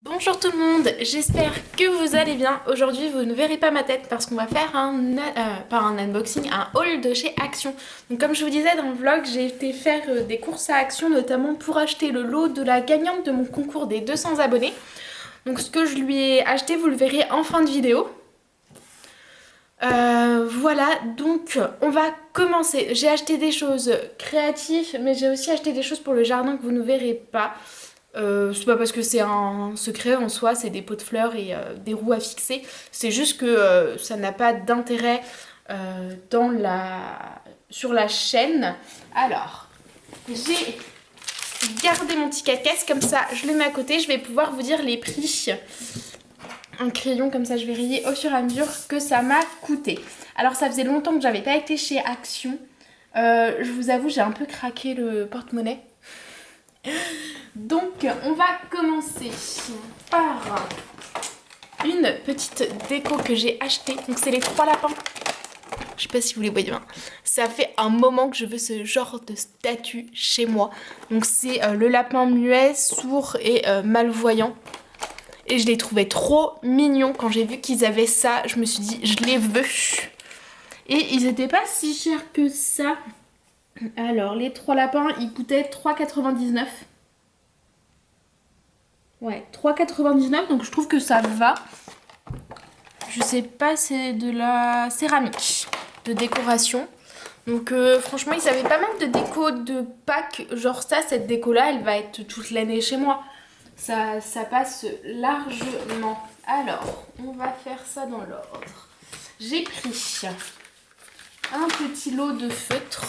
Bonjour tout le monde, j'espère que vous allez bien. Aujourd'hui vous ne verrez pas ma tête parce qu'on va faire pas un unboxing, un haul de chez Action. Donc comme je vous disais dans le vlog, j'ai été faire des courses à Action notamment pour acheter le lot de la gagnante de mon concours des 200 abonnés. Donc ce que je lui ai acheté vous le verrez en fin de vidéo. Voilà, donc on va commencer. J'ai acheté des choses créatives mais j'ai aussi acheté des choses pour le jardin que vous ne verrez pas. C'est pas parce que c'est un secret en soi, c'est des pots de fleurs et des roues à fixer. C'est juste que ça n'a pas d'intérêt sur la chaîne. Alors, j'ai gardé mon petit caisse, comme ça je le mets à côté, je vais pouvoir vous dire les prix. Un crayon, comme ça je vais rayer au fur et à mesure que ça m'a coûté. Alors ça faisait longtemps que j'avais pas été chez Action. Je vous avoue, j'ai un peu craqué le porte-monnaie. Donc on va commencer par une petite déco que j'ai achetée. Donc c'est les 3 lapins. Je sais pas si vous les voyez bien. Ça fait un moment que je veux ce genre de statue chez moi. Donc c'est le lapin muet, sourd et malvoyant. Et je les trouvais trop mignons quand j'ai vu qu'ils avaient ça. Je me suis dit je les veux. Et ils étaient pas si chers que ça. Alors les 3 lapins ils coûtaient 3,99 €. Ouais, 3,99 €, donc je trouve que ça va. Je sais pas, c'est de la céramique de décoration. Donc franchement, ils avaient pas mal de déco de Pâques. Genre ça, cette déco-là, elle va être toute l'année chez moi. Ça passe largement. Alors, on va faire ça dans l'ordre. J'ai pris un petit lot de feutres.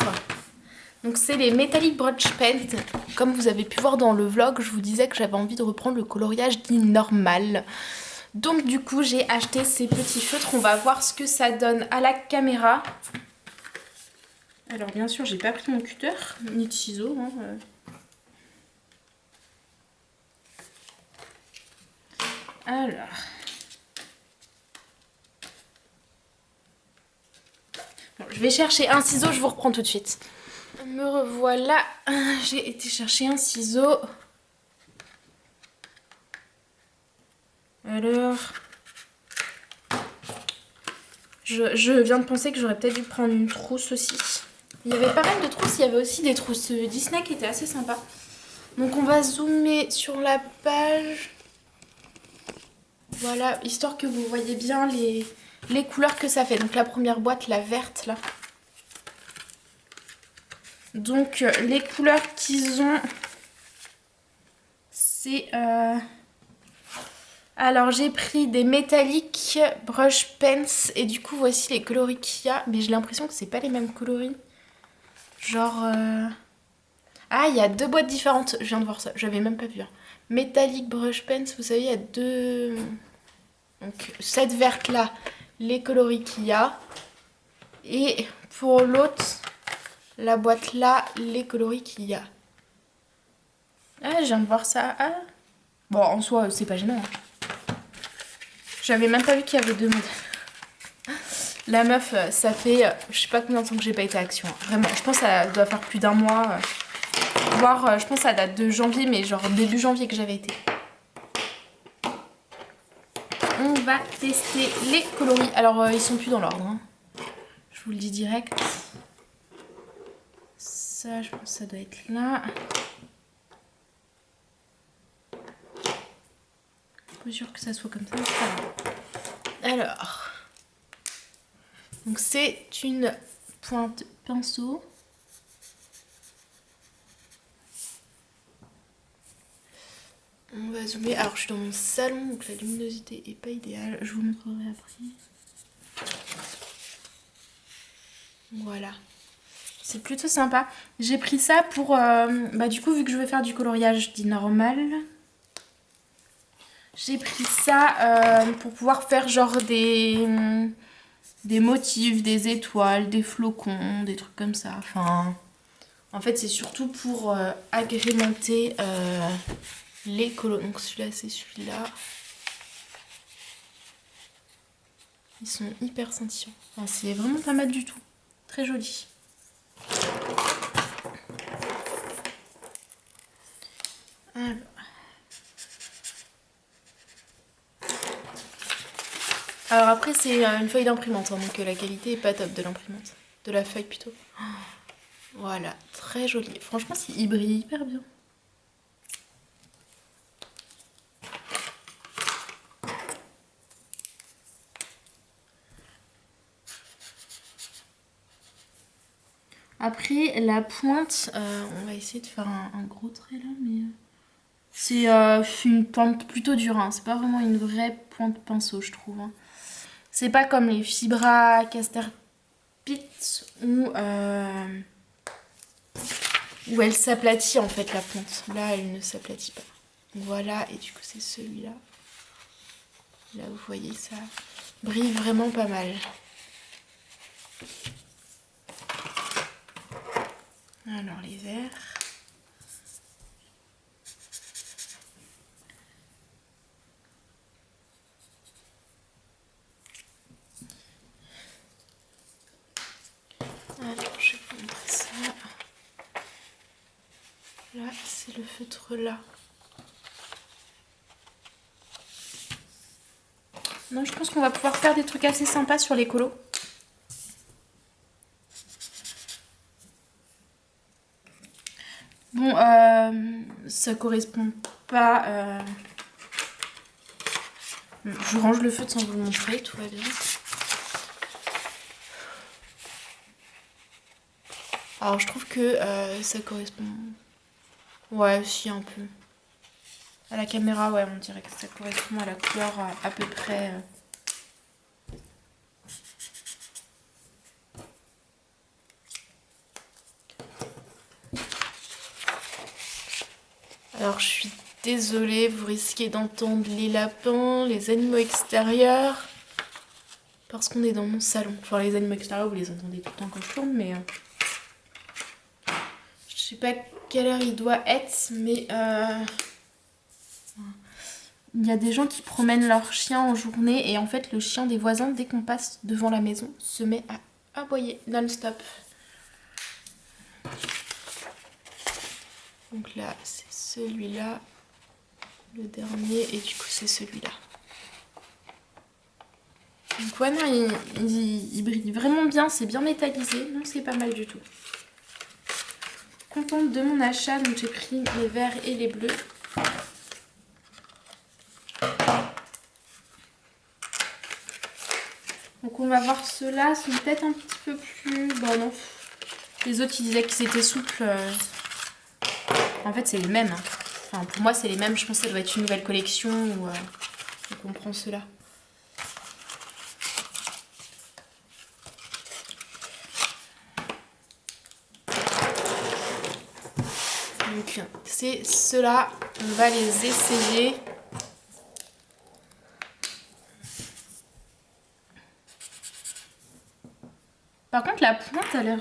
Donc c'est les Metallic Brush Paint. Comme vous avez pu voir dans le vlog, je vous disais que j'avais envie de reprendre le coloriage dit normal. Donc du coup j'ai acheté ces petits feutres. On va voir ce que ça donne à la caméra. Alors bien sûr j'ai pas pris mon cutter, ni de ciseaux. Alors... Bon, je vais chercher un ciseau, je vous reprends tout de suite. Me revoilà, j'ai été chercher un ciseau. Alors, je viens de penser que j'aurais peut-être dû prendre une trousse aussi. Il y avait pas mal de trousses, il y avait aussi des trousses Disney qui étaient assez sympas. Donc on va zoomer sur la page. Voilà, histoire que vous voyez bien les couleurs que ça fait. Donc la première boîte, la verte là. Donc les couleurs qu'ils ont, c'est... Alors j'ai pris des métalliques brush pens et du coup voici les coloris qu'il y a. Mais j'ai l'impression que c'est pas les mêmes coloris. Genre... Ah, il y a 2 boîtes différentes, je viens de voir ça, j'avais même pas vu. Metallic brush pens, vous savez, il y a 2... Donc cette verte là, les coloris qu'il y a. Et pour l'autre, la boîte là, les coloris qu'il y a. Ah, je viens de voir ça. Ah. Bon, en soi, c'est pas gênant. J'avais même pas vu qu'il y avait 2 modèles. La meuf, ça fait je sais pas combien de temps que j'ai pas été à Action. Vraiment, je pense que ça doit faire plus d'un mois. Voire, je pense que ça date de janvier, mais genre début janvier que j'avais été. On va tester les coloris. Alors, ils sont plus dans l'ordre. Hein. Je vous le dis direct. Ça, je pense que ça doit être là. Pas sûr que ça soit comme ça. Alors, donc c'est une pointe pinceau. On va zoomer. Alors je suis dans mon salon donc la luminosité est pas idéale. Je vous montrerai après. Voilà. C'est plutôt sympa. J'ai pris ça pour... du coup vu que je vais faire du coloriage dit normal. J'ai pris ça pour pouvoir faire genre des motifs, des étoiles, des flocons, des trucs comme ça. Enfin, en fait, c'est surtout pour agrémenter les colos. Donc celui-là, c'est celui-là. Ils sont hyper scintillants. Enfin, c'est vraiment pas mal du tout. Très joli. Alors. Alors après c'est une feuille d'imprimante, hein, donc la qualité est pas top de l'imprimante. De la feuille plutôt. Voilà, très joli. Franchement il brille hyper bien. Après la pointe, on va essayer de faire un gros trait là, mais c'est une pointe plutôt dure, hein. C'est pas vraiment une vraie pointe pinceau je trouve, hein. C'est pas comme les Fibra Caster Pit où elle s'aplatit en fait la pointe. Là elle ne s'aplatit pas. Voilà, et du coup c'est celui-là. Là vous voyez ça brille vraiment pas mal. Alors les verts. Alors je vais vous montrer ça. Là c'est le feutre là. Non, je pense qu'on va pouvoir faire des trucs assez sympas sur les colos. Bon, ça correspond pas. Je range le feutre sans vous le montrer, tout va bien. Alors je trouve que ça correspond... Ouais, si un peu. À la caméra, ouais, on dirait que ça correspond à la couleur à peu près... Alors je suis désolée, vous risquez d'entendre les lapins, les animaux extérieurs. Parce qu'on est dans mon salon. Enfin les animaux extérieurs, vous les entendez tout le temps quand je tourne, mais... Je sais pas quelle heure il doit être, mais... Il y a des gens qui promènent leur chien en journée et en fait le chien des voisins, dès qu'on passe devant la maison, se met à aboyer non-stop. Donc là c'est celui-là, le dernier, et du coup c'est celui-là. Donc ouais non, il brille vraiment bien, c'est bien métallisé, donc c'est pas mal du tout. Contente de mon achat, donc j'ai pris les verts et les bleus. Donc on va voir ceux-là, sont peut-être un petit peu plus... Bon non, les autres ils disaient qu'ils étaient souples. En fait c'est les mêmes. Hein. Enfin pour moi c'est les mêmes, je pense que ça doit être une nouvelle collection ou donc on prend ceux-là. Donc c'est ceux-là, on va les essayer. Par contre la pointe a l'air...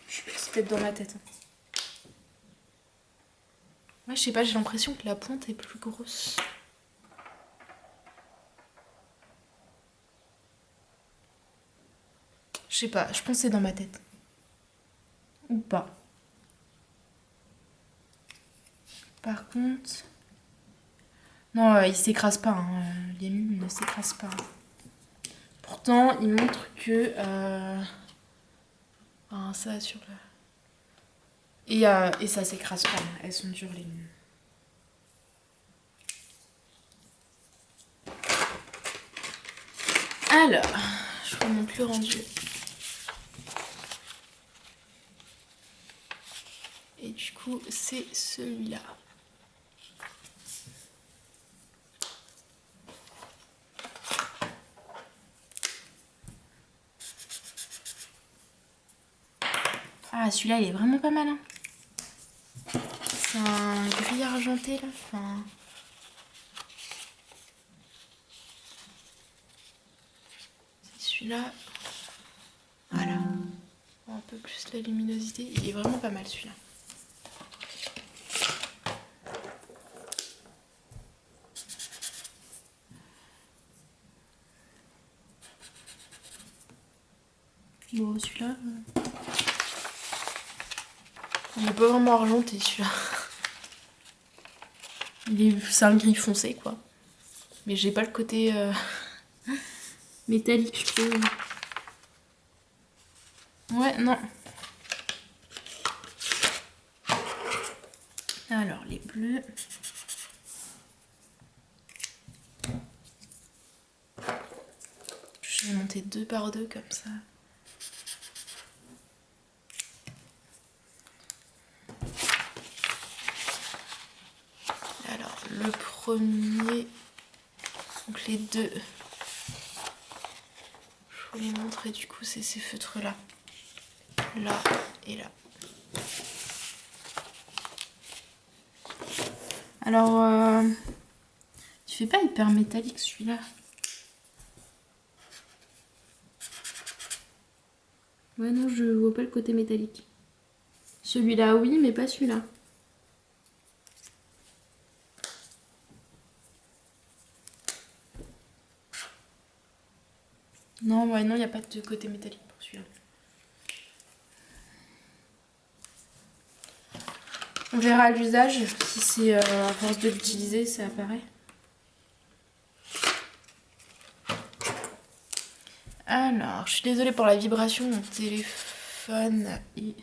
C'est peut-être dans ma tête. Ouais je sais pas, j'ai l'impression que la pointe est plus grosse. Je sais pas, je pense que c'est dans ma tête. Ou pas. Par contre... Non, il s'écrase pas. Hein. Les mules ne s'écrasent pas. Pourtant, il montre que... Ah, ça sur le... Et ça s'écrase pas. Elles sont dures, les mules. Alors, je vous montre le rendu. Et du coup, c'est celui-là. Ah, celui-là, il est vraiment pas mal. Hein. C'est un gris argenté, là. Enfin... C'est celui-là. Voilà. Un peu plus la luminosité. Il est vraiment pas mal, celui-là. Bon, celui-là... Il n'est pas vraiment argenté, celui-là. C'est un gris foncé, quoi. Mais j'ai pas le côté métallique, je trouve. Ouais, non. Alors, les bleus. Je vais monter 2 par 2 comme ça. Alors, le premier, donc les deux, je vous les montrer du coup, c'est ces feutres-là. Là et là. Alors, il fait pas hyper métallique celui-là. Ouais, non, je vois pas le côté métallique. Celui-là, oui, mais pas celui-là. Non, ouais, non, il n'y a pas de côté métallique pour celui-là. On verra à l'usage si c'est à force de l'utiliser, ça apparaît. Alors, je suis désolée pour la vibration, mon téléphone est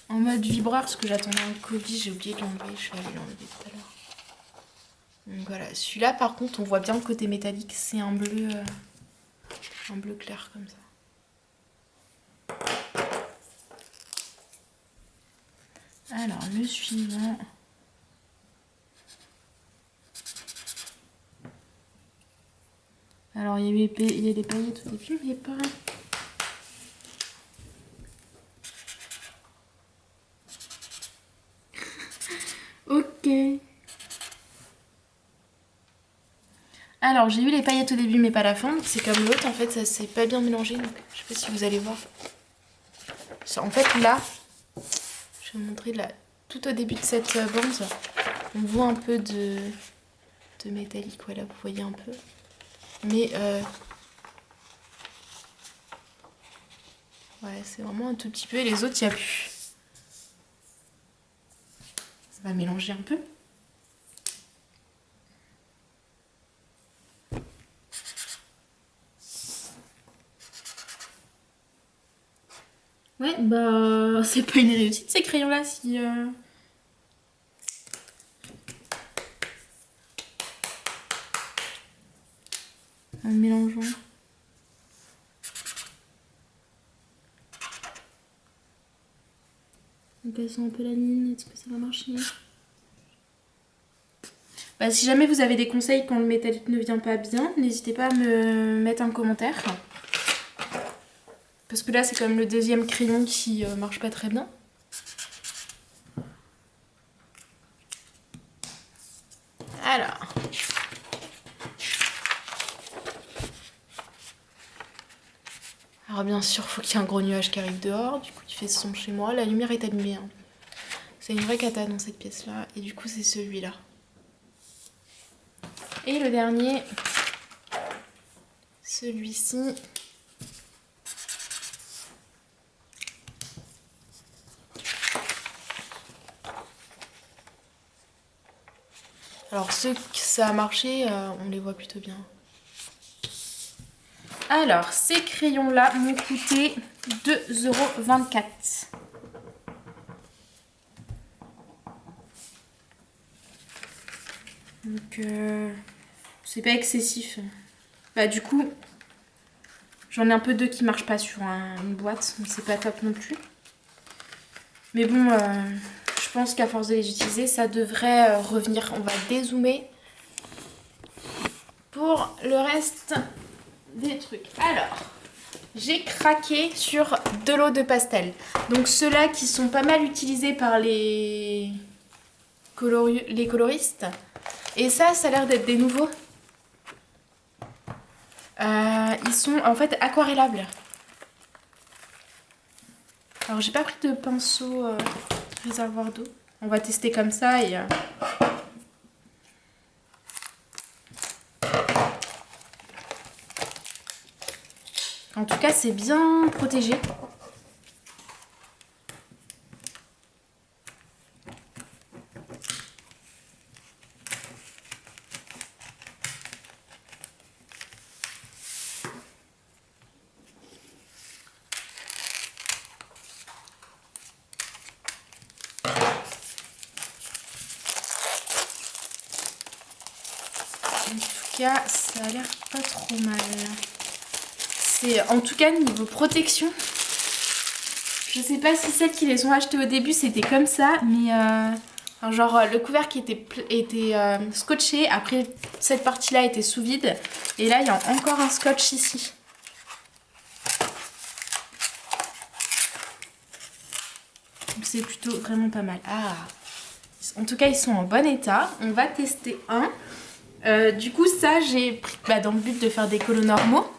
en mode vibreur parce que j'attendais un colis, j'ai oublié de l'enlever, je suis allée l'enlever tout à l'heure. Donc voilà, celui-là par contre on voit bien le côté métallique, c'est un bleu clair comme ça. Alors le suivant. Alors il y a des paillettes au début, mais pas. Ok. Alors j'ai eu les paillettes au début mais pas à la fin, c'est comme l'autre en fait, ça s'est pas bien mélangé, donc je sais pas si vous allez voir. En fait là, je vais vous montrer là, tout au début de cette bande, on voit un peu de métallique, voilà, vous voyez un peu. Mais ouais, c'est vraiment un tout petit peu, et les autres il n'y a plus. On va mélanger un peu. Ouais, bah c'est pas une réussite ces crayons-là si... En mélangeant. On casse un peu la ligne, est-ce que ça va marcher? Bah, si jamais vous avez des conseils quand le métallique ne vient pas bien, n'hésitez pas à me mettre un commentaire. Parce que là c'est quand même le deuxième crayon qui marche pas très bien. Alors... Alors bien sûr, faut qu'il y ait un gros nuage qui arrive dehors, du coup il fait sombre chez moi. La lumière est allumée, hein. C'est une vraie cata dans cette pièce-là, et du coup c'est celui-là. Et le dernier, celui-ci. Alors ceux que ça a marché, on les voit plutôt bien. Alors ces crayons-là m'ont coûté 2,24 €. Donc c'est pas excessif. Bah du coup, j'en ai un peu deux qui marchent pas sur une boîte, donc c'est pas top non plus. Mais bon, je pense qu'à force de les utiliser, ça devrait revenir. On va dézoomer pour le reste des trucs. Alors, j'ai craqué sur de l'eau de pastel. Donc ceux-là qui sont pas mal utilisés par les coloristes. Et ça a l'air d'être des nouveaux. Ils sont en fait aquarellables. Alors j'ai pas pris de pinceau réservoir d'eau. On va tester comme ça et... En tout cas c'est bien protégé. En tout cas, ça a l'air pas trop mal. C'est en tout cas niveau protection. Je sais pas si celles qui les ont achetées au début c'était comme ça, mais enfin, genre le couvercle était scotché. Après cette partie-là était sous vide. Et là il y a encore un scotch ici. Donc c'est plutôt vraiment pas mal. Ah, en tout cas ils sont en bon état. On va tester un. Du coup ça j'ai pris dans le but de faire des colos normaux.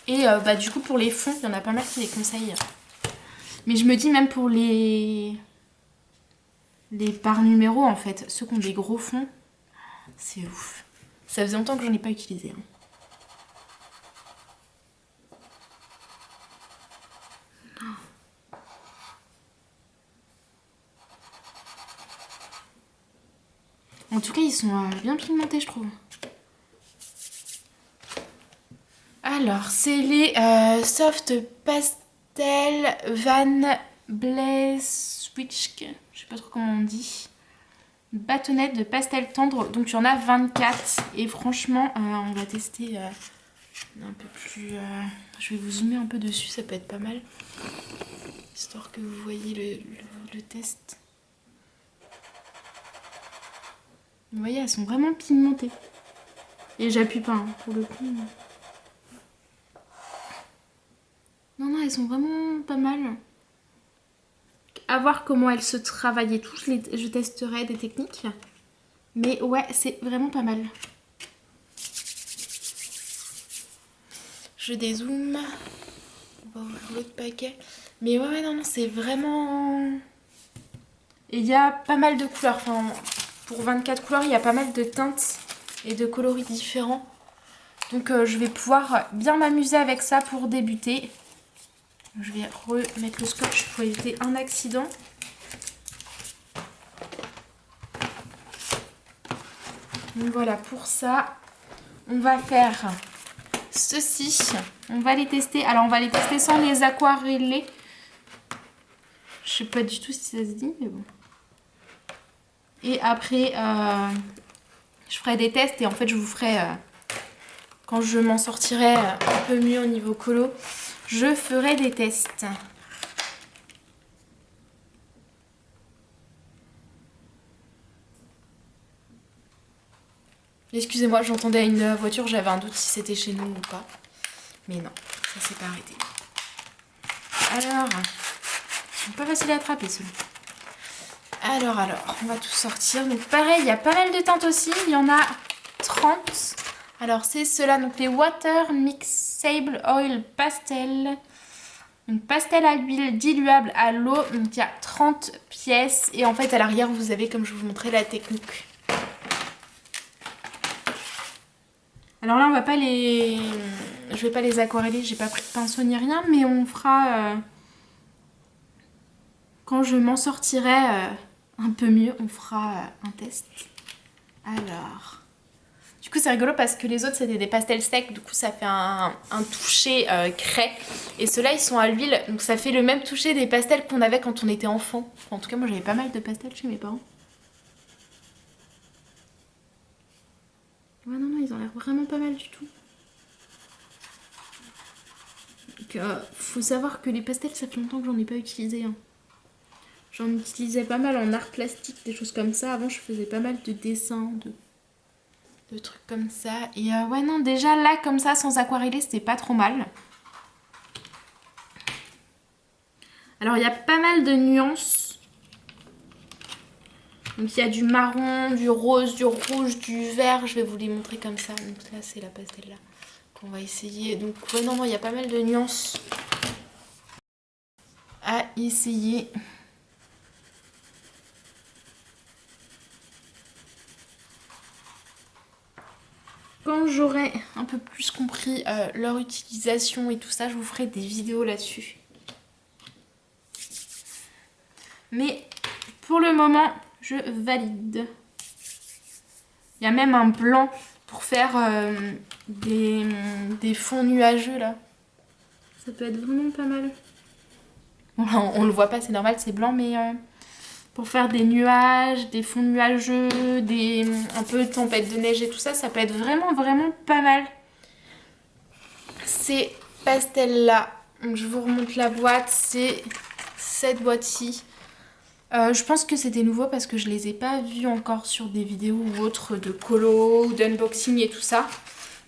Et du coup pour les fonds, il y en a pas mal qui les conseillent. Mais je me dis même pour les par numéro en fait, ceux qui ont des gros fonds, c'est ouf. Ça faisait longtemps que j'en ai pas utilisé. En tout cas ils sont bien pigmentés je trouve. Alors c'est les Soft Pastel Van Bleeswijk, je sais pas trop comment on dit. Bâtonnette de pastel tendre, donc il y en a 24 et franchement on va tester un peu plus... je vais vous zoomer un peu dessus, ça peut être pas mal. Histoire que vous voyez le test. Vous voyez, elles sont vraiment pigmentées. Et j'appuie pas hein, pour le coup. Non, elles sont vraiment pas mal. À voir comment elles se travaillent et tout. Je testerai des techniques. Mais ouais, c'est vraiment pas mal. Je dézoome. On va ouvrir l'autre paquet. Mais ouais, non, c'est vraiment... Et il y a pas mal de couleurs. Enfin, pour 24 couleurs, il y a pas mal de teintes et de coloris différents. Donc je vais pouvoir bien m'amuser avec ça pour débuter. Je vais remettre le scotch pour éviter un accident. Donc voilà, pour ça, on va faire ceci. On va les tester. Alors, on va les tester sans les aquareller. Je sais pas du tout si ça se dit, mais bon. Et après, je ferai des tests et en fait, je vous ferai, quand je m'en sortirai un peu mieux au niveau colo, je ferai des tests. Excusez-moi, j'entendais une voiture, j'avais un doute si c'était chez nous ou pas. Mais non, ça s'est pas arrêté. Alors, ils sont pas faciles à attraper ceux-là. Alors, on va tout sortir. Donc pareil, il y a pas mal de teintes aussi. Il y en a 30. Alors c'est ceux-là, donc les Water Mixable Oil Pastel. Donc pastel à l'huile diluable à l'eau. Donc il y a 30 pièces. Et en fait à l'arrière vous avez, comme je vous montrais, la technique. Alors là on va pas les... Je vais pas les aquareller, j'ai pas pris de pinceau ni rien. Mais on fera... Quand je m'en sortirai un peu mieux, on fera un test. Alors... Du coup c'est rigolo parce que les autres c'était des pastels secs, du coup ça fait un toucher craie. Et ceux-là ils sont à l'huile, donc ça fait le même toucher des pastels qu'on avait quand on était enfant. Enfin, en tout cas moi j'avais pas mal de pastels chez mes parents. Ouais non, ils ont l'air vraiment pas mal du tout. Donc faut savoir que les pastels ça fait longtemps que j'en ai pas utilisé. Hein. J'en utilisais pas mal en art plastique, des choses comme ça. Avant je faisais pas mal de dessins, de trucs comme ça. Et ouais non, déjà là comme ça sans aquareller c'était pas trop mal. Alors il y a pas mal de nuances. Donc il y a du marron, du rose, du rouge, du vert. Je vais vous les montrer comme ça. Donc là c'est la pastel là qu'on va essayer. Donc ouais non, il y a pas mal de nuances à essayer. Quand j'aurai un peu plus compris leur utilisation et tout ça, je vous ferai des vidéos là-dessus. Mais pour le moment, je valide. Il y a même un blanc pour faire des fonds nuageux là. Ça peut être vraiment pas mal. Bon, là, on le voit pas, c'est normal, c'est blanc, mais pour faire des nuages, des fonds nuageux, un peu de tempête de neige et tout ça, ça peut être vraiment vraiment pas mal. Ces pastels là, donc je vous remonte la boîte, c'est cette boîte-ci. Je pense que c'était nouveau parce que je les ai pas vus encore sur des vidéos ou autres de colo ou d'unboxing et tout ça.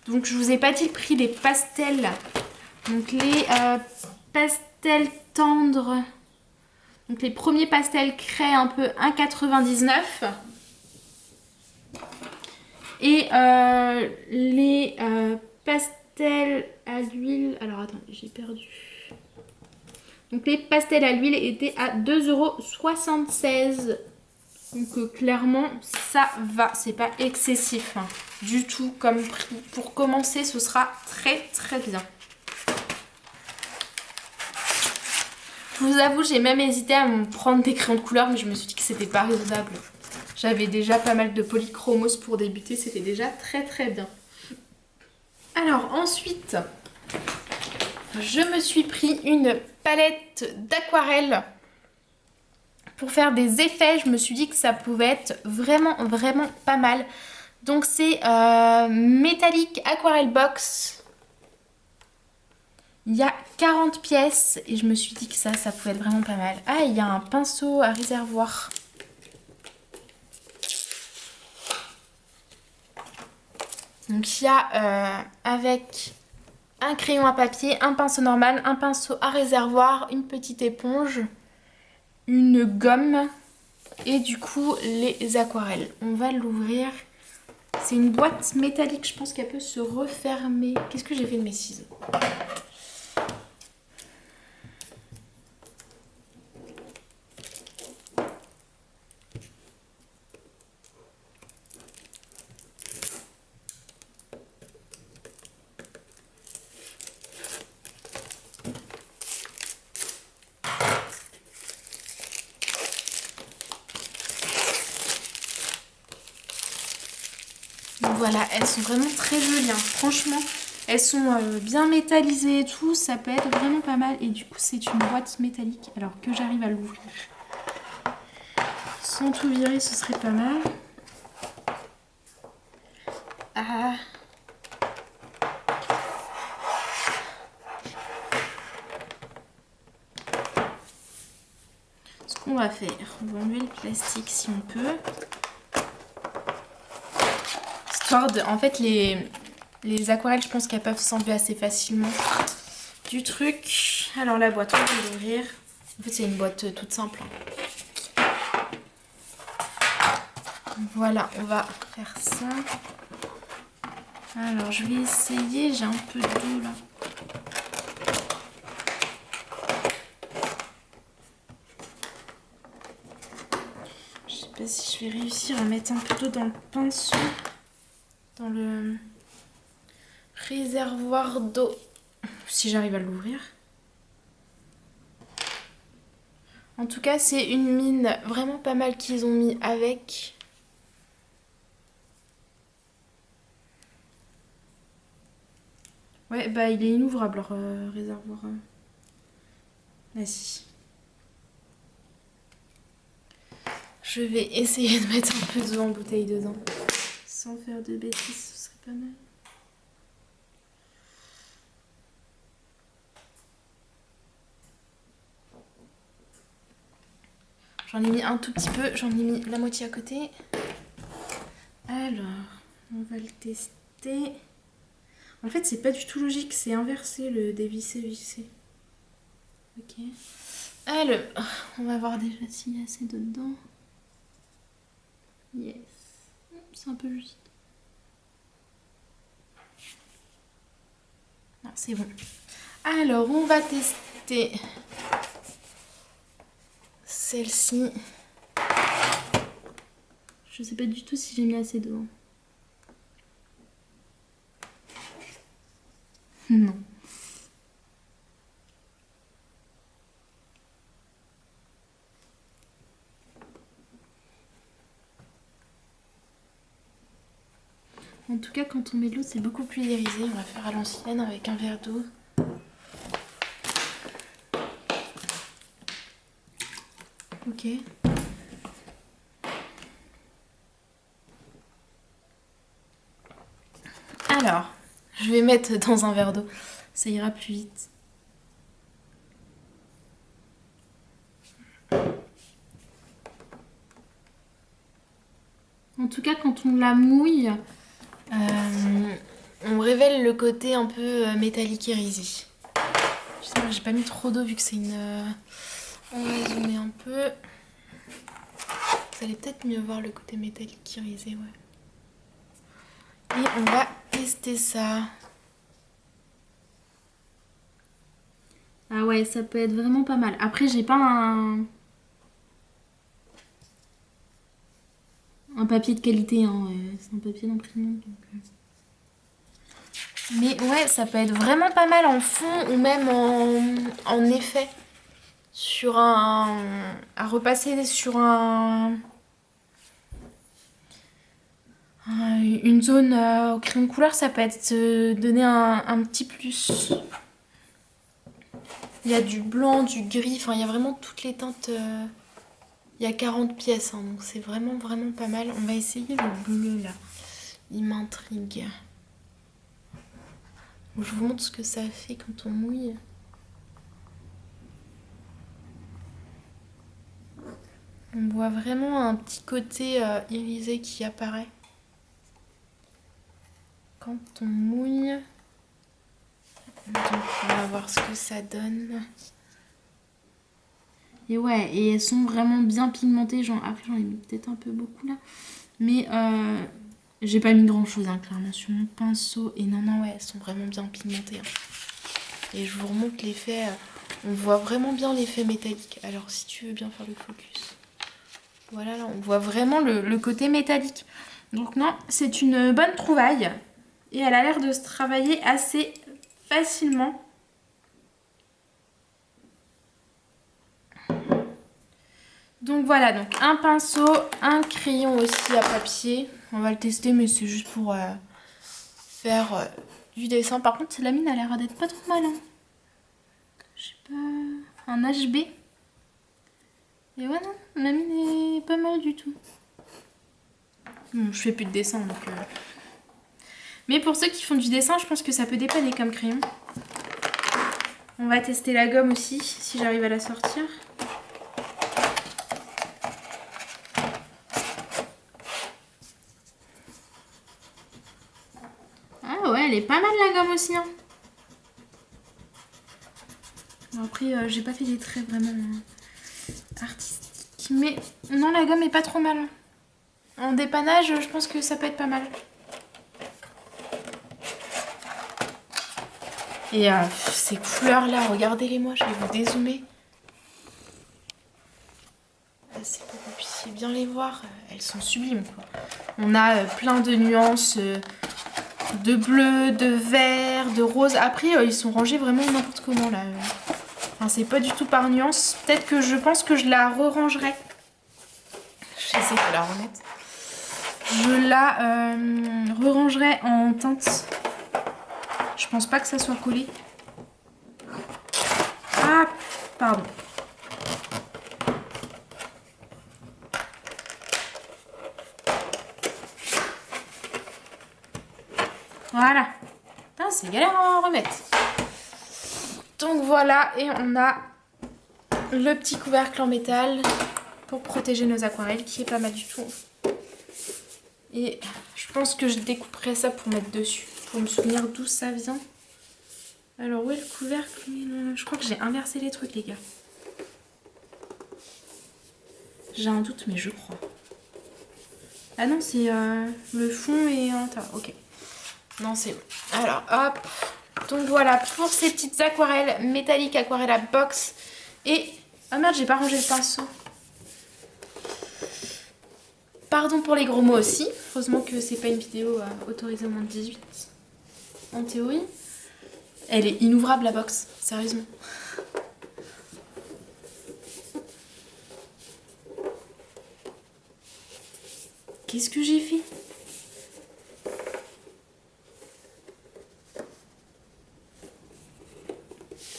Donc je vous ai pas dit le prix des pastels. Donc les pastels tendres, donc les premiers pastels craie un peu 1,99 €. Et les pastels à l'huile, alors attends, j'ai perdu. Donc les pastels à l'huile étaient à 2,76 €. Donc clairement ça va, c'est pas excessif hein, du tout comme prix. Pour commencer ce sera très très bien. Je vous avoue j'ai même hésité à me prendre des crayons de couleur mais je me suis dit que c'était pas raisonnable. J'avais déjà pas mal de polychromos pour débuter, c'était déjà très très bien. Alors ensuite je me suis pris une palette d'aquarelle. Pour faire des effets, je me suis dit que ça pouvait être vraiment, vraiment pas mal. Donc c'est Metallic Aquarelle Box. Il y a 40 pièces et je me suis dit que ça pouvait être vraiment pas mal. Ah, il y a un pinceau à réservoir. Donc il y a avec un crayon à papier, un pinceau normal, un pinceau à réservoir, une petite éponge, une gomme et du coup les aquarelles. On va l'ouvrir. C'est une boîte métallique, je pense qu'elle peut se refermer. Qu'est-ce que j'ai fait de mes ciseaux? Voilà, elles sont vraiment très jolies, hein. Franchement, elles sont bien métallisées et tout, ça peut être vraiment pas mal. Et du coup, c'est une boîte métallique, alors que j'arrive à l'ouvrir. Sans tout virer, ce serait pas mal. Ah. Ce qu'on va faire, on va enlever le plastique si on peut. En fait, les aquarelles, je pense qu'elles peuvent s'enlever assez facilement du truc. Alors la boîte, on va l'ouvrir. En fait, c'est une boîte toute simple. Voilà, on va faire ça. Alors, je vais essayer. J'ai un peu d'eau là. Je sais pas si je vais réussir à mettre un peu d'eau dans le pinceau. Dans le réservoir d'eau, si j'arrive à l'ouvrir. En tout cas, c'est une mine vraiment pas mal qu'ils ont mis avec. Ouais, bah il est inouvrable leur réservoir. Là, si. Je vais essayer de mettre un peu d'eau en bouteille dedans. Sans faire de bêtises, ce serait pas mal. J'en ai mis un tout petit peu, j'en ai mis la moitié à côté. Alors, on va le tester. En fait, c'est pas du tout logique, c'est inversé le dévisser-visser. Ok. Alors, on va voir déjà s'il y a assez d'eau dedans. Yes. C'est un peu juste. Non, c'est bon. Alors, on va tester celle-ci. Je sais pas du tout si j'ai mis assez d'eau. Non. En tout cas, quand on met de l'eau, c'est beaucoup plus irisé. On va faire à l'ancienne avec un verre d'eau. Ok. Je vais mettre dans un verre d'eau. Ça ira plus vite. En tout cas, quand on la mouille, on révèle le côté un peu métallique irisé. J'espère que j'ai pas mis trop d'eau vu que c'est une... On va zoomer un peu. Vous allez peut-être mieux voir le côté métallique irisé, ouais. Et on va tester ça. Ah ouais, ça peut être vraiment pas mal. Après, j'ai pas un papier de qualité, hein. C'est un papier d'imprimante. Donc... Mais ouais, ça peut être vraiment pas mal en fond ou même en effet. Sur un... À repasser sur une zone au crayon de couleur, ça peut être donner un petit plus. Il y a du blanc, du gris, enfin il y a vraiment toutes les teintes. Il y a 40 pièces, hein, donc c'est vraiment pas mal. On va essayer le bleu là. Il m'intrigue. Je vous montre ce que ça fait quand on mouille. On voit vraiment un petit côté irisé qui apparaît quand on mouille. Donc on va voir ce que ça donne. Et ouais, et elles sont vraiment bien pigmentées. Après j'en ai mis peut-être un peu beaucoup là. Mais j'ai pas mis grand chose hein, clairement sur mon pinceau. Et non, ouais, elles sont vraiment bien pigmentées. Hein. Et je vous remonte l'effet. On voit vraiment bien l'effet métallique. Alors si tu veux bien faire le focus. Voilà, là on voit vraiment le côté métallique. Donc non, c'est une bonne trouvaille. Et elle a l'air de se travailler assez facilement. Donc voilà, donc un pinceau, un crayon aussi à papier. On va le tester, mais c'est juste pour faire du dessin. Par contre, la mine a l'air d'être pas trop mal. Hein. Je sais pas... Un HB. Et ouais, non, la mine est pas mal du tout. Bon, je fais plus de dessin, donc... Mais pour ceux qui font du dessin, je pense que ça peut dépanner comme crayon. On va tester la gomme aussi, si j'arrive à la sortir. Ah ouais, elle est pas mal la gomme aussi. Hein. Bon, après, j'ai pas fait des traits vraiment artistiques. Mais non, la gomme est pas trop mal. En dépannage, je pense que ça peut être pas mal. Et ces couleurs-là, regardez-les moi, je vais vous dézoomer. C'est pour que vous puissiez bien les voir. Elles sont sublimes, quoi. On a plein de nuances de bleu, de vert, de rose. Après, ils sont rangés vraiment n'importe comment, là. Enfin, c'est pas du tout par nuance. Peut-être que je pense que je la re-rangerai. J'essaie de la remettre. Je la re-rangerai en teinte. Je pense pas que ça soit collé. Ah, pardon. Voilà. Putain, c'est galère à en remettre. Donc voilà, et on a le petit couvercle en métal pour protéger nos aquarelles, qui est pas mal du tout. Et je pense que je découperai ça pour mettre dessus, pour me souvenir d'où ça vient. Alors où est le couvercle? Je crois que j'ai inversé les trucs, les gars. J'ai un doute, mais je crois. Ah non, c'est le fond et l'intérieur. Ok. Non, c'est bon. Alors, hop. Donc voilà, pour ces petites aquarelles métalliques, aquarelles à box. Et... Ah merde, j'ai pas rangé le pinceau. Pardon pour les gros mots aussi. Heureusement que c'est pas une vidéo autorisée au moins de 18. En théorie. Elle est inouvrable la box, sérieusement. Qu'est-ce que j'ai fait?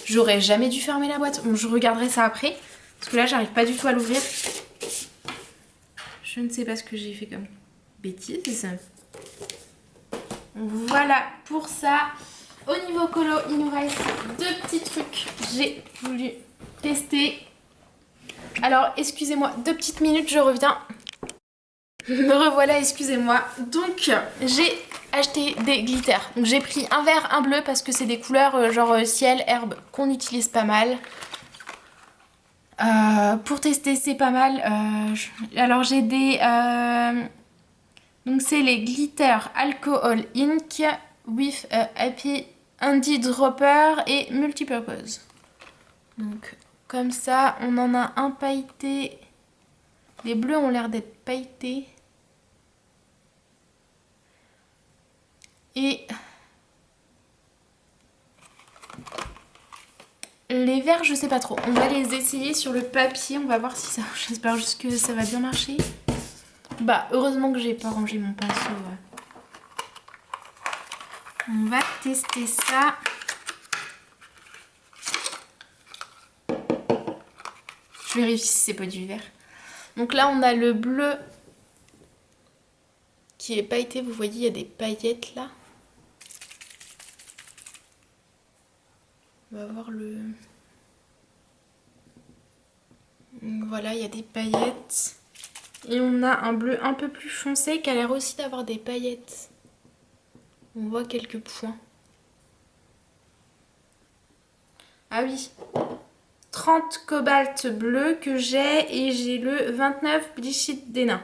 J'aurais jamais dû fermer la boîte. Bon, je regarderai ça après. Parce que là, j'arrive pas du tout à l'ouvrir. Je ne sais pas ce que j'ai fait comme bêtise. Voilà pour ça. Au niveau colo, il nous reste 2 petits trucs. J'ai voulu tester. Alors, excusez-moi, 2 petites minutes, je reviens. Me revoilà, excusez-moi. Donc, j'ai acheté des glitters. Donc, j'ai pris un vert, un bleu parce que c'est des couleurs genre ciel, herbe qu'on utilise pas mal. Pour tester, c'est pas mal. Alors, j'ai des... Donc, c'est les glitters Alcohol Ink with Happy Handy Dropper et Multipurpose. Donc, comme ça, on en a un pailleté. Les bleus ont l'air d'être pailletés. Et les verts, je sais pas trop. On va les essayer sur le papier. On va voir si ça... J'espère juste que ça va bien marcher. Bah, heureusement que j'ai pas rangé mon pinceau. On va tester ça. Je vérifie si c'est pas du vert. Donc là, on a le bleu qui est pailleté. Vous voyez, il y a des paillettes là. On va voir le... Voilà, il y a des paillettes. Et on a un bleu un peu plus foncé qui a l'air aussi d'avoir des paillettes. On voit quelques points. Ah oui, 30 cobalt bleu que j'ai et j'ai le 29 Bleached Denim.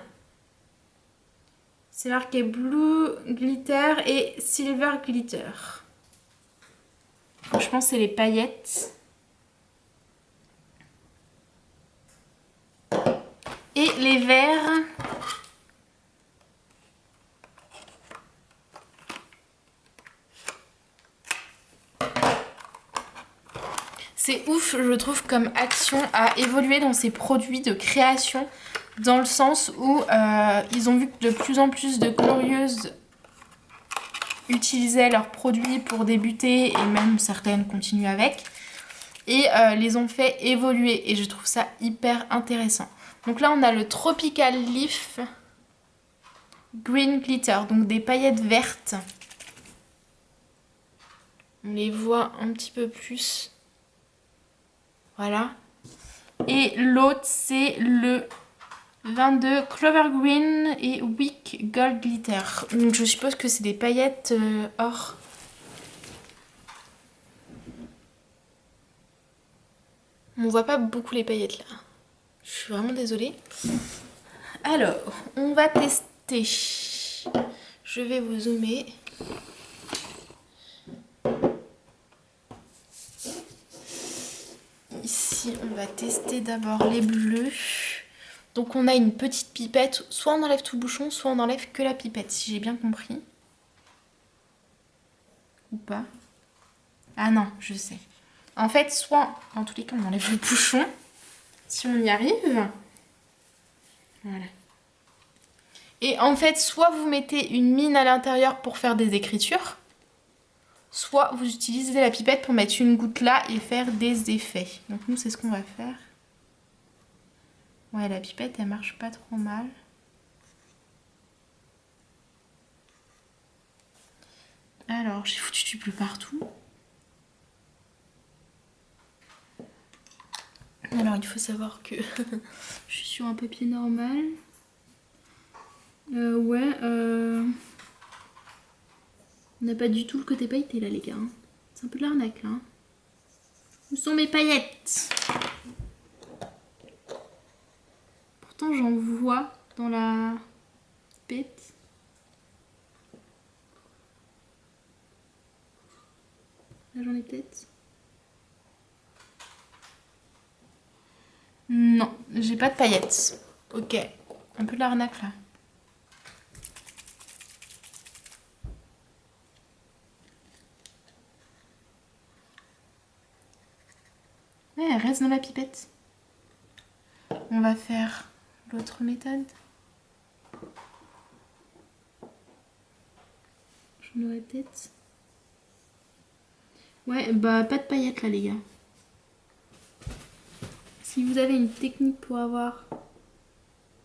C'est marqué Blue Glitter et Silver Glitter. Franchement, c'est les paillettes. Et les verts. C'est ouf, je trouve, comme Action à évoluer dans ses produits de création, dans le sens où ils ont vu que de plus en plus de colorieuses utilisaient leurs produits pour débuter et même certaines continuent avec et les ont fait évoluer et je trouve ça hyper intéressant. Donc là on a le Tropical Leaf Green Glitter, donc des paillettes vertes. On les voit un petit peu plus. Voilà. Et l'autre c'est le 22 Clover Green et Wick Gold Glitter. Donc je suppose que c'est des paillettes or. On voit pas beaucoup les paillettes là. Je suis vraiment désolée. Alors, on va tester. Je vais vous zoomer. Ici, on va tester d'abord les bleus. Donc on a une petite pipette. Soit on enlève tout le bouchon, soit on enlève que la pipette, si j'ai bien compris. Ou pas. Ah non, je sais. En fait, soit, en tous les cas, on enlève le bouchon, si on y arrive. Voilà. Et en fait, soit vous mettez une mine à l'intérieur pour faire des écritures, soit vous utilisez la pipette pour mettre une goutte là et faire des effets. Donc nous, c'est ce qu'on va faire. Ouais, la pipette, elle marche pas trop mal. Alors, j'ai foutu du bleu partout. Alors, il faut savoir que je suis sur un papier normal. On n'a pas du tout le côté pailleté là, les gars. C'est un peu de l'arnaque là. Où sont mes paillettes? Pourtant, j'en vois dans la pipette. Là, j'en ai peut-être. Non, j'ai pas de paillettes. Ok, un peu de l'arnaque là. Ouais, elle reste dans la pipette. On va faire l'autre méthode. J'en aurais peut-être. Ouais, bah pas de paillettes là les gars. Si vous avez une technique pour avoir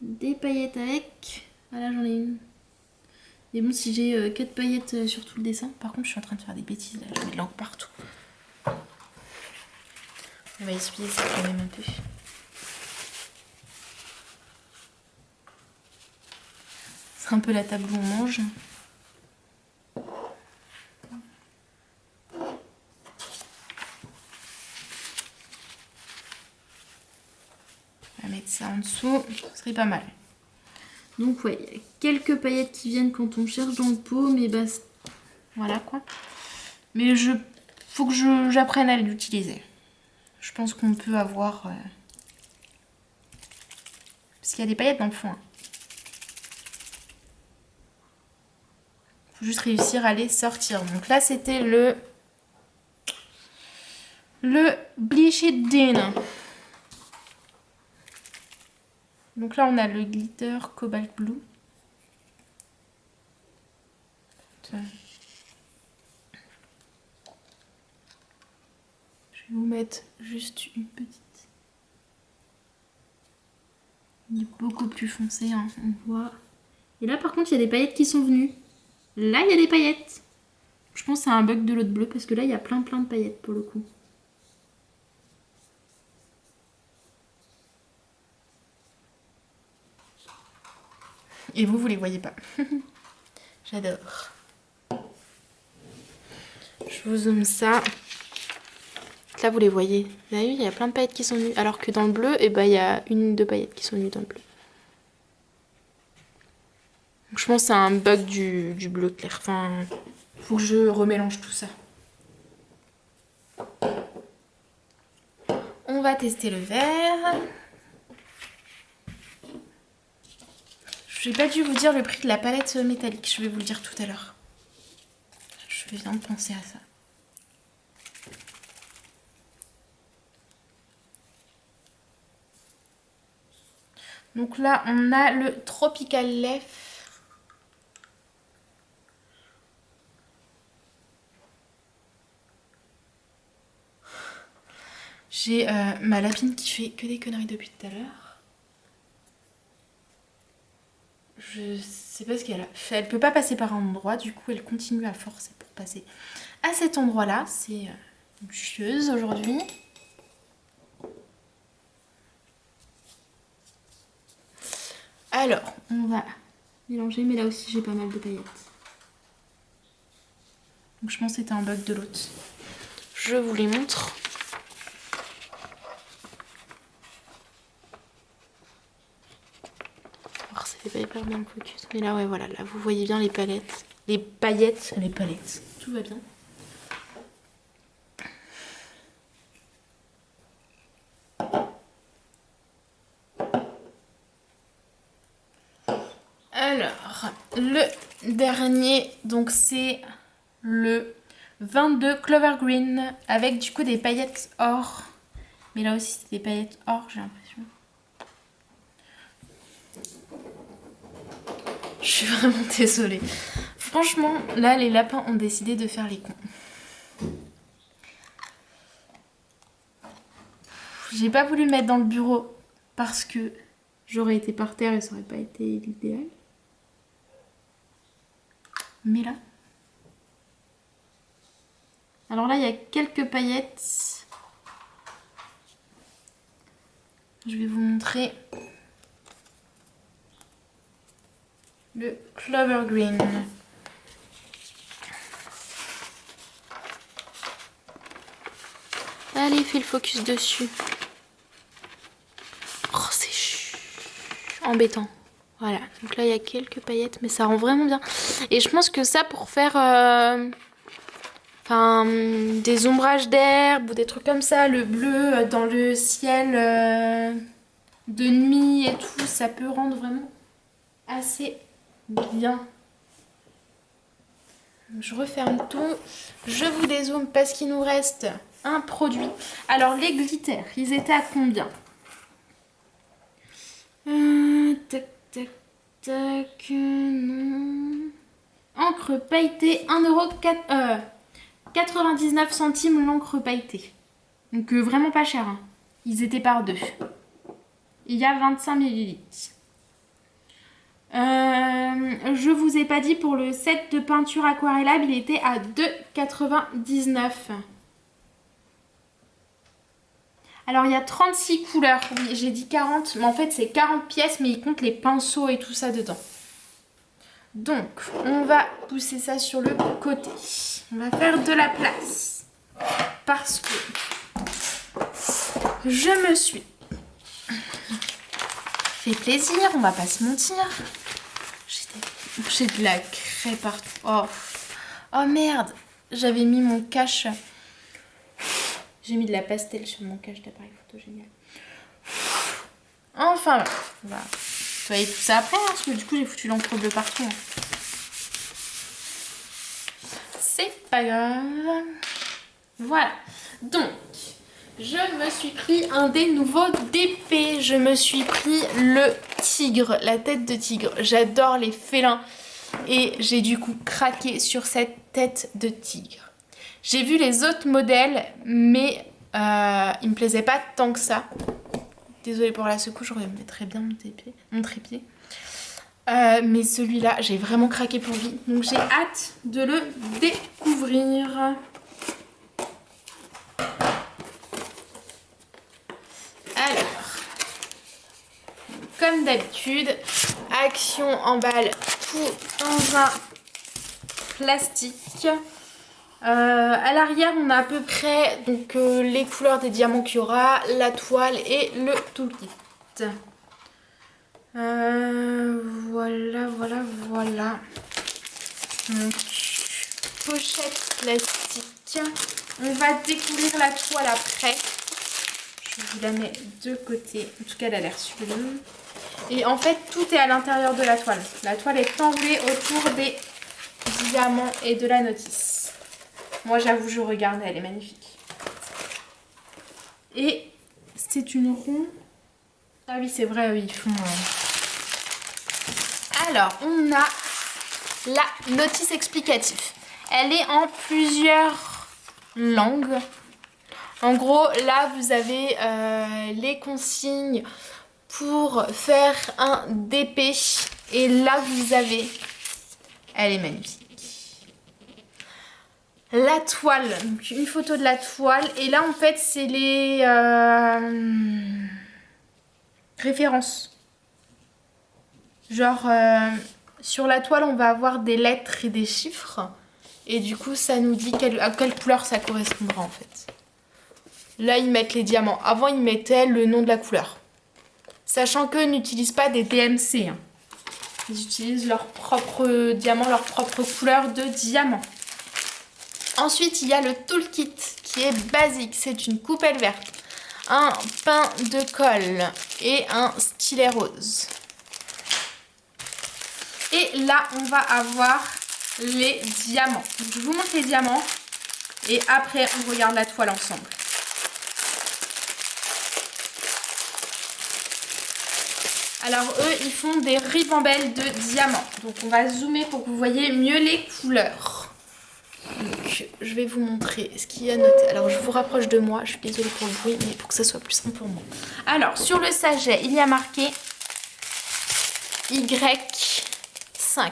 des paillettes avec... Ah là j'en ai une. Et bon, si j'ai 4 paillettes sur tout le dessin, par contre je suis en train de faire des bêtises là, je mets de l'encre partout. On va essuyer ça quand même un peu. C'est un peu la table où on mange. On va mettre ça en dessous, ce serait pas mal. Donc ouais, il y a quelques paillettes qui viennent quand on cherche dans le pot, mais bah voilà quoi. Mais faut que j'apprenne à l'utiliser. Je pense qu'on peut avoir... Parce qu'il y a des paillettes dans le fond. Hein. Faut juste réussir à les sortir. Donc là c'était le Bleached. Donc là on a le glitter Cobalt Blue. Je vais vous mettre juste une petite. Il est beaucoup plus foncé, hein, on voit. Et là par contre il y a des paillettes qui sont venues. Là il y a des paillettes. Je pense que c'est un bug de l'autre bleu parce que là il y a plein de paillettes pour le coup. Et vous les voyez pas. J'adore. Je vous zoome ça. Là, vous les voyez. Vous avez vu, il y a plein de paillettes qui sont venues. Alors que dans le bleu, eh ben, il y a une ou deux paillettes qui sont venues dans le bleu. Donc, je pense que c'est un bug du bleu clair. Enfin, faut que je remélange tout ça. On va tester le vert. Je n'ai pas dû vous dire le prix de la palette métallique. Je vais vous le dire tout à l'heure. Je viens de penser à ça. Donc là, on a le Tropical Leaf. J'ai ma lapine qui fait que des conneries depuis tout à l'heure. Je sais pas ce qu'elle a fait. Elle peut pas passer par un endroit, du coup elle continue à forcer pour passer à cet endroit-là. C'est une chieuse aujourd'hui. Alors, on va mélanger, mais là aussi j'ai pas mal de paillettes. Donc je pense que c'était un bug de l'autre. Je vous les montre. Alors ça fait pas hyper bien le focus. Mais là ouais voilà, là vous voyez bien les palettes. Les paillettes, les palettes. Tout va bien. Alors, le dernier, donc c'est le 22 Clover Green avec du coup des paillettes or. Mais là aussi c'est des paillettes or, j'ai l'impression. Je suis vraiment désolée. Franchement, là les lapins ont décidé de faire les cons. J'ai pas voulu le mettre dans le bureau parce que j'aurais été par terre et ça aurait pas été l'idéal. Mais là... Alors là, il y a quelques paillettes. Je vais vous montrer le Clover Green. Allez, fais le focus dessus. Oh, c'est embêtant. Voilà, donc là il y a quelques paillettes, mais ça rend vraiment bien. Et je pense que ça pour faire des ombrages d'herbe ou des trucs comme ça, le bleu dans le ciel de nuit et tout, ça peut rendre vraiment assez bien. Je referme tout, je vous dézoome parce qu'il nous reste un produit. Alors les glitters, ils étaient à combien? Tac, tac, tac, non. Encre pailletée, 1,99€ l'encre pailletée. Donc vraiment pas cher. Hein. Ils étaient par deux. Il y a 25 ml. Je vous ai pas dit, pour le set de peinture aquarellable, il était à 2,99 €. Alors il y a 36 couleurs, oui j'ai dit 40, mais en fait c'est 40 pièces, mais il compte les pinceaux et tout ça dedans. Donc on va pousser ça sur le côté. On va faire de la place. Parce que je me suis fait plaisir, on va pas se mentir. J'ai de la craie partout. Oh merde, j'avais mis mon cache. J'ai mis de la pastel sur mon cache d'appareil photo, génial. Enfin, on va nettoyer tout ça après, hein, parce que du coup j'ai foutu l'encre bleue partout. Hein. C'est pas grave. Voilà. Donc, je me suis pris un des nouveaux DP. Je me suis pris le tigre, la tête de tigre. J'adore les félins. Et j'ai du coup craqué sur cette tête de tigre. J'ai vu les autres modèles, mais ils me plaisaient pas tant que ça. Désolée pour la secousse, je remettrai bien mon trépied. Mais celui-là, j'ai vraiment craqué pour lui. Donc j'ai hâte de le découvrir. Alors, comme d'habitude, Action emballe tout dans un plastique. À l'arrière, on a à peu près donc, les couleurs des diamants qu'il y aura, la toile et le toolkit. Voilà. Donc, pochette plastique. On va découvrir la toile après. Je vous la mets de côté. En tout cas, elle a l'air sublime. Et en fait, tout est à l'intérieur de la toile. La toile est enroulée autour des diamants et de la notice. Moi, j'avoue, je regarde, elle est magnifique. Et c'est une ronde. Ah oui, c'est vrai, oui, ils font... Alors, on a la notice explicative. Elle est en plusieurs langues. En gros, là, vous avez les consignes pour faire un DP. Et là, vous avez... Elle est magnifique. La toile, donc une photo de la toile. Et là, en fait, c'est les références. Genre, sur la toile, on va avoir des lettres et des chiffres. Et du coup, ça nous dit à quelle couleur ça correspondra, en fait. Là, ils mettent les diamants. Avant, ils mettaient le nom de la couleur. Sachant qu'eux n'utilisent pas des DMC. Hein. Ils utilisent leur propre diamant, leur propre couleur de diamant. Ensuite, il y a le toolkit qui est basique. C'est une coupelle verte, un pain de colle et un stylet rose. Et là, on va avoir les diamants. Donc, je vous montre les diamants et après, on regarde la toile ensemble. Alors, eux, ils font des ribambelles de diamants. Donc, on va zoomer pour que vous voyez mieux les couleurs. Donc, je vais vous montrer ce qu'il y a noté. Alors, je vous rapproche de moi. Je suis désolée pour le bruit, mais pour que ça soit plus simple pour moi. Alors, sur le sachet, il y a marqué Y5.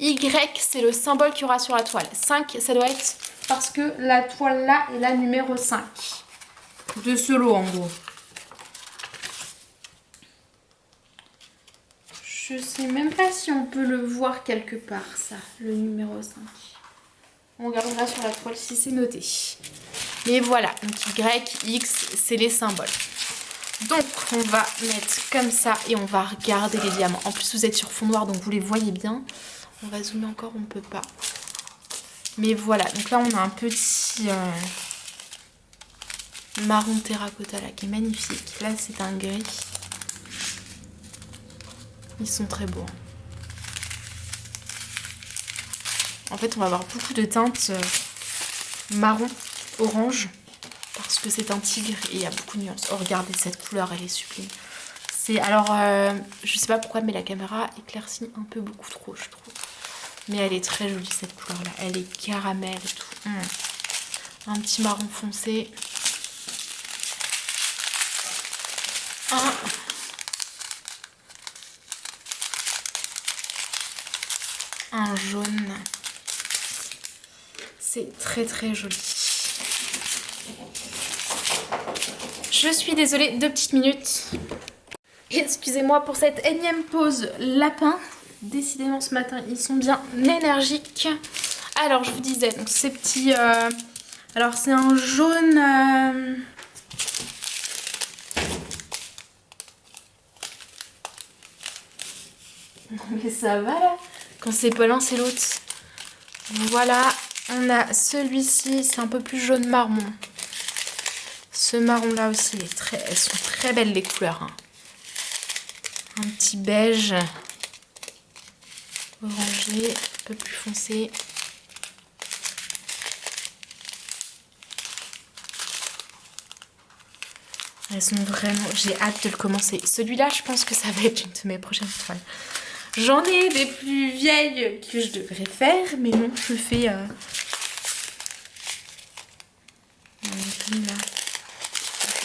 Y, c'est le symbole qu'il y aura sur la toile. 5, ça doit être parce que la toile là est la numéro 5 de ce lot, en gros. Je sais même pas si on peut le voir quelque part, ça, le numéro 5. On regardera sur la toile si c'est noté. Mais voilà, donc Y, X, c'est les symboles. Donc, on va mettre comme ça et on va regarder les diamants. En plus, vous êtes sur fond noir, donc vous les voyez bien. On va zoomer encore, on ne peut pas. Mais voilà, donc là, on a un petit marron terracotta là, qui est magnifique. Là, c'est un gris. Ils sont très beaux. En fait, on va avoir beaucoup de teintes marron, orange, parce que c'est un tigre et il y a beaucoup de nuances. Oh, regardez cette couleur, elle est sublime. Alors, je sais pas pourquoi, mais la caméra éclaircit un peu beaucoup trop, je trouve. Mais elle est très jolie, cette couleur-là. Elle est caramel et tout. Un petit marron foncé. jaune. C'est très très joli. Je suis désolée, 2 petites minutes. Excusez-moi pour cette énième pause lapin. Décidément ce matin, ils sont bien énergiques. Alors je vous disais, donc ces petits... alors c'est un jaune... Mais ça va là. Quand c'est pas l'un, c'est l'autre. Voilà, on a celui-ci, c'est un peu plus jaune marron. Ce marron là aussi, elles sont très belles les couleurs. Hein. Un petit beige. Orangé, un peu plus foncé. Elles sont vraiment... J'ai hâte de le commencer. Celui-là, je pense que ça va être une de mes prochaines toiles. J'en ai des plus vieilles que je devrais faire, mais non, je le fais...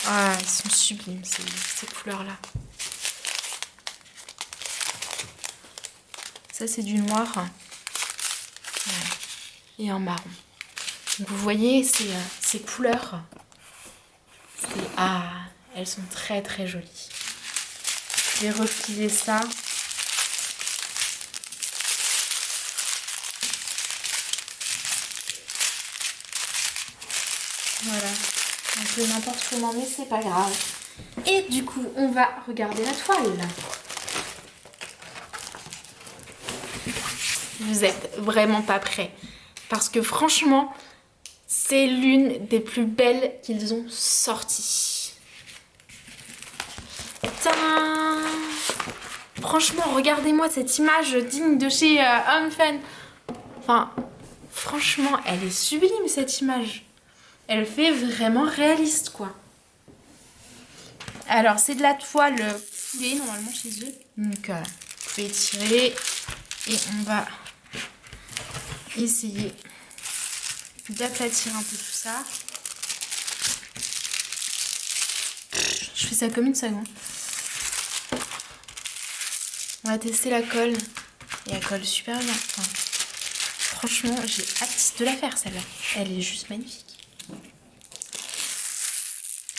Ah, ils sont sublimes ces couleurs-là. Ça, c'est du noir. Ouais. Et un marron. Donc, vous voyez, ces couleurs... Ah, elles sont très très jolies. Je vais replier ça. Voilà, un peu n'importe comment, mais c'est pas grave. Et du coup, on va regarder la toile. Vous êtes vraiment pas prêts. Parce que franchement, c'est l'une des plus belles qu'ils ont sorties. Tadam! Franchement, regardez-moi cette image digne de chez Home Fan. Enfin, franchement, elle est sublime cette image. Elle fait vraiment réaliste, quoi. Alors, c'est de la toile coulée, normalement, chez eux. Donc, vous pouvez tirer. Et on va essayer d'aplatir un peu tout ça. Je fais ça comme une seconde. On va tester la colle. Et elle colle super bien. Enfin, franchement, j'ai hâte de la faire, celle-là. Elle est juste magnifique.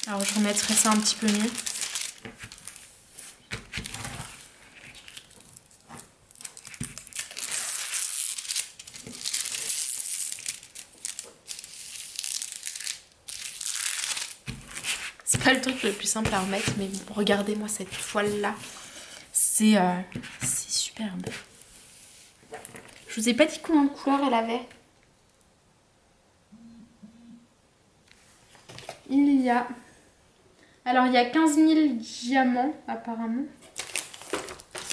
Alors je remettrai ça un petit peu mieux. C'est pas le truc le plus simple à remettre, mais bon, regardez-moi cette toile-là. C'est superbe. Je vous ai pas dit combien de couleurs elle avait. Il y a... Alors, il y a 15 000 diamants, apparemment.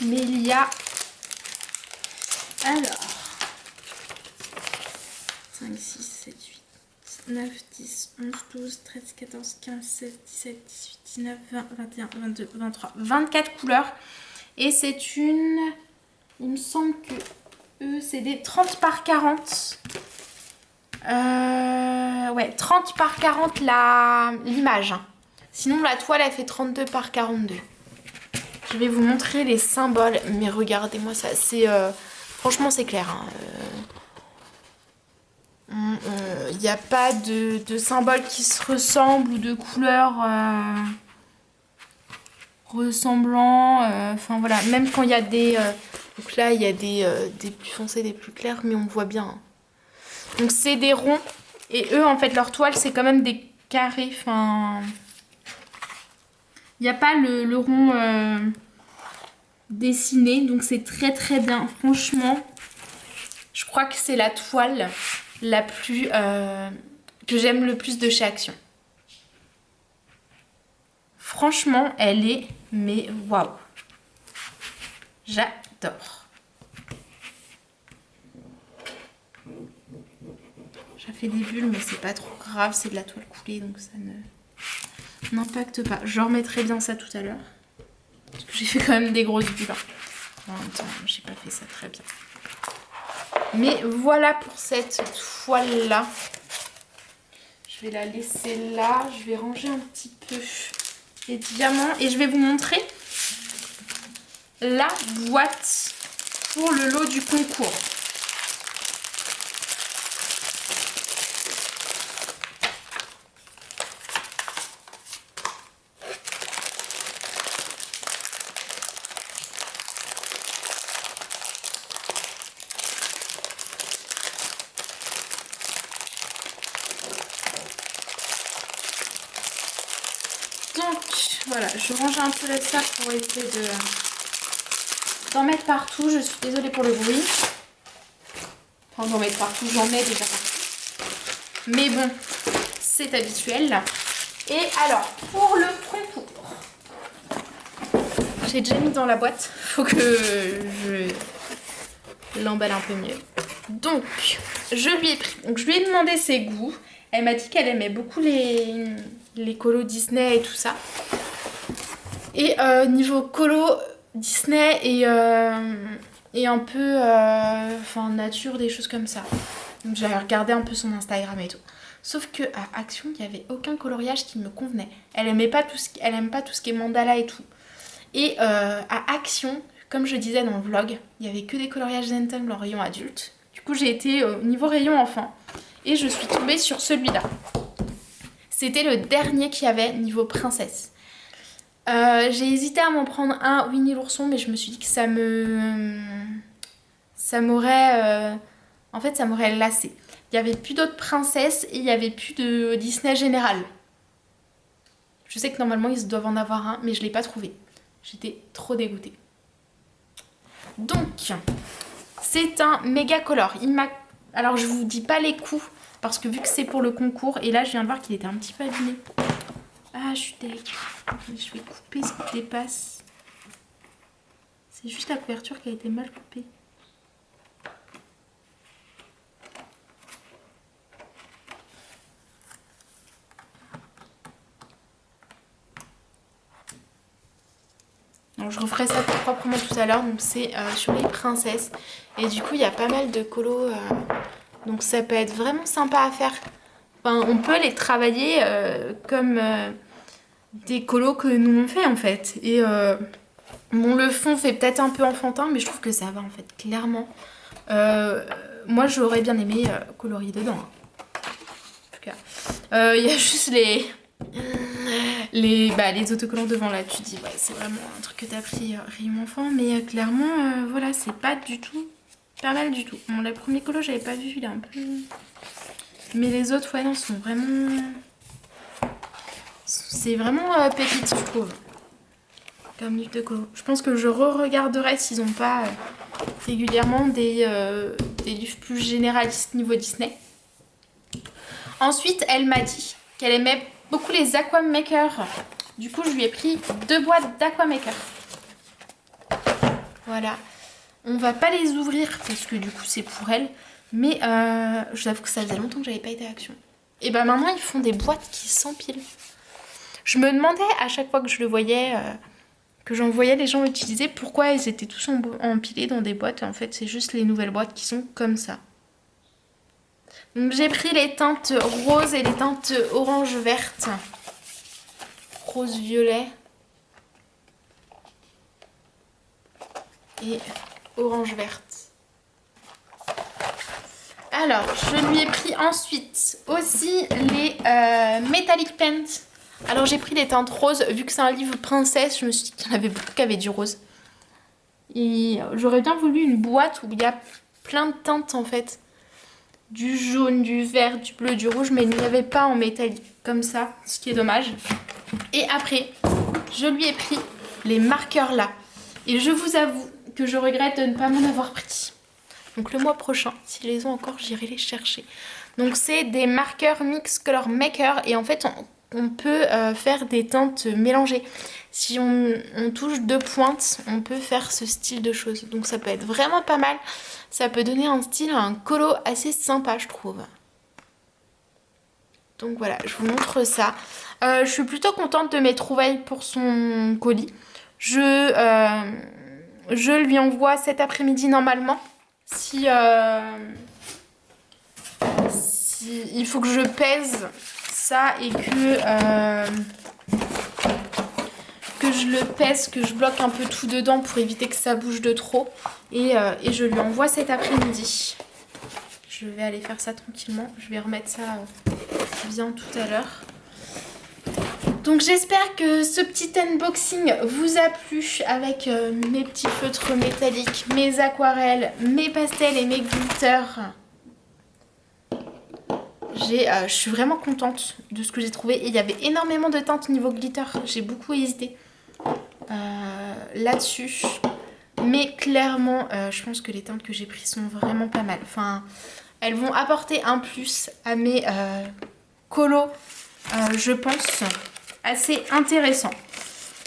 Mais il y a... Alors... 5, 6, 7, 8, 9, 10, 11, 12, 13, 14, 15, 16, 17, 18, 19, 20, 21, 22, 23, 24 couleurs. Et c'est une... Il me semble que c'est des 30 par 40. Ouais, 30 par 40 l'image. Sinon, la toile, elle fait 32 par 42. Je vais vous montrer les symboles. Mais regardez-moi ça. Franchement, c'est clair. Il n'y a pas de symboles qui se ressemblent ou de couleurs ressemblants. Enfin, voilà. Même quand il y a des... donc là, il y a des plus foncés, des plus clairs. Mais on voit bien. Donc, c'est des ronds. Et eux, en fait, leur toile, c'est quand même des carrés. Enfin... Il n'y a pas le rond dessiné, donc c'est très très bien. Franchement, je crois que c'est la toile la plus que j'aime le plus de chez Action. Franchement, elle est, mais waouh, j'adore. J'ai fait des bulles, mais c'est pas trop grave, c'est de la toile coulée, donc ça n'impacte pas. Je remettrai bien ça tout à l'heure. Parce que j'ai fait quand même des grosses bulles. En même temps, j'ai pas fait ça très bien. Mais voilà pour cette toile-là. Je vais la laisser là. Je vais ranger un petit peu les diamants. Et je vais vous montrer la boîte pour le lot du concours. Donc voilà, je range un peu ça pour essayer d'en mettre partout. Je suis désolée pour le bruit. Enfin, d'en mettre partout, j'en mets déjà partout. Mais bon, c'est habituel. Et alors, pour le concours, j'ai déjà mis dans la boîte. Faut que je l'emballe un peu mieux. Donc, je lui ai pris. Donc, je lui ai demandé ses goûts. Elle m'a dit qu'elle aimait beaucoup les colos Disney et tout ça. Et niveau colo Disney et un peu enfin nature, des choses comme ça. Donc j'avais regardé un peu son Instagram et tout. Sauf que à Action, il n'y avait aucun coloriage qui me convenait. Elle aime pas tout ce qui est mandala et tout. Et à Action, comme je disais dans le vlog, il n'y avait que des coloriages Zentangle en rayon adulte. Du coup, j'ai été au niveau rayon enfant. Et je suis tombée sur celui-là. C'était le dernier qu'il y avait niveau princesse. J'ai hésité à m'en prendre un Winnie l'ourson, mais je me suis dit que ça m'aurait en fait ça m'aurait lassé. Il n'y avait plus d'autres princesses et il n'y avait plus de Disney général. Je sais que normalement ils doivent en avoir un, mais je ne l'ai pas trouvé. J'étais trop dégoûtée. Donc c'est un méga color. Alors je vous dis pas les coûts parce que vu que c'est pour le concours, et là je viens de voir qu'il était un petit peu abîmé. Ah, je suis dégoûtée. Je vais couper ce qui dépasse. C'est juste la couverture qui a été mal coupée. Donc je referai ça plus proprement tout à l'heure. Donc c'est sur les princesses. Et du coup il y a pas mal de colos. Donc ça peut être vraiment sympa à faire. Enfin, on peut les travailler comme des colos que nous on fait en fait. Et bon, le fond fait peut-être un peu enfantin, mais je trouve que ça va en fait, clairement. Moi j'aurais bien aimé colorier dedans. Hein. En tout cas, il y a juste les autocollants devant là. Tu dis, ouais, c'est vraiment un truc que t'as pris rayon enfant, mais clairement, voilà, c'est pas du tout, pas mal du tout. Bon, le premier colo, j'avais pas vu, il est un peu. Mais les autres, ouais, non, sont vraiment. C'est vraiment pépite, je trouve. Comme livre de colo. Je pense que je re-regarderai s'ils n'ont pas régulièrement des livres plus généralistes niveau Disney. Ensuite, elle m'a dit qu'elle aimait beaucoup les Aquamaker. Du coup, je lui ai pris 2 boîtes d'Aquamaker. Voilà. On va pas les ouvrir parce que du coup, c'est pour elle. Mais je vous avoue que ça faisait longtemps que j'avais pas été à Action. Et ben maintenant, ils font des boîtes qui s'empilent. Je me demandais à chaque fois que je le voyais, que j'en voyais les gens utiliser, pourquoi ils étaient tous empilés dans des boîtes. Et en fait, c'est juste les nouvelles boîtes qui sont comme ça. Donc j'ai pris les teintes roses et les teintes orange-verte. Rose-violet. Et orange-verte. Alors, je lui ai pris ensuite aussi les Metallic Paint. Alors j'ai pris les teintes roses, vu que c'est un livre princesse, je me suis dit qu'il y en avait beaucoup qui avaient du rose. Et j'aurais bien voulu une boîte où il y a plein de teintes en fait. Du jaune, du vert, du bleu, du rouge, mais il n'y avait pas en métallique comme ça, ce qui est dommage. Et après, je lui ai pris les marqueurs là. Et je vous avoue que je regrette de ne pas m'en avoir pris. Donc le mois prochain, s'ils les ont encore, j'irai les chercher. Donc c'est des marqueurs Mix Color Maker et en fait on peut faire des teintes mélangées. Si on touche 2 pointes, on peut faire ce style de choses. Donc ça peut être vraiment pas mal. Ça peut donner un style, un colo assez sympa, je trouve. Donc voilà, je vous montre ça. Je suis plutôt contente de mes trouvailles pour son colis. Je lui envoie cet après-midi normalement. Si il faut que je pèse ça et que je le pèse, que je bloque un peu tout dedans pour éviter que ça bouge de trop. Et je lui envoie cet après-midi. Je vais aller faire ça tranquillement. Je vais remettre ça bien tout à l'heure. Donc j'espère que ce petit unboxing vous a plu avec mes petits feutres métalliques, mes aquarelles, mes pastels et mes glitters. Je suis vraiment contente de ce que j'ai trouvé. Et il y avait énormément de teintes au niveau glitter. J'ai beaucoup hésité là-dessus. Mais clairement, je pense que les teintes que j'ai prises sont vraiment pas mal. Enfin, elles vont apporter un plus à mes colos, je pense, assez intéressant.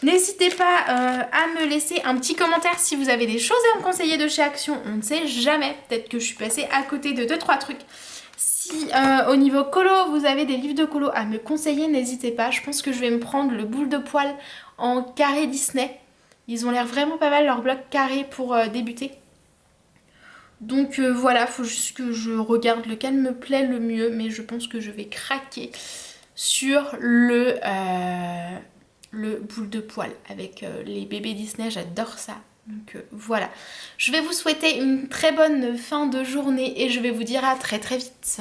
N'hésitez pas à me laisser un petit commentaire si vous avez des choses à me conseiller de chez Action. On ne sait jamais, peut-être que je suis passée à côté de 2-3 trucs. Si au niveau colo, vous avez des livres de colo à me conseiller, n'hésitez pas. Je pense que je vais me prendre le boule de poil en carré Disney. Ils ont l'air vraiment pas mal, leurs blocs carrés pour débuter. Donc voilà, faut juste que je regarde lequel me plaît le mieux. Mais je pense que je vais craquer sur le boule de poil avec les bébés Disney. J'adore ça. Donc voilà. Je vais vous souhaiter une très bonne fin de journée et je vais vous dire à très très vite.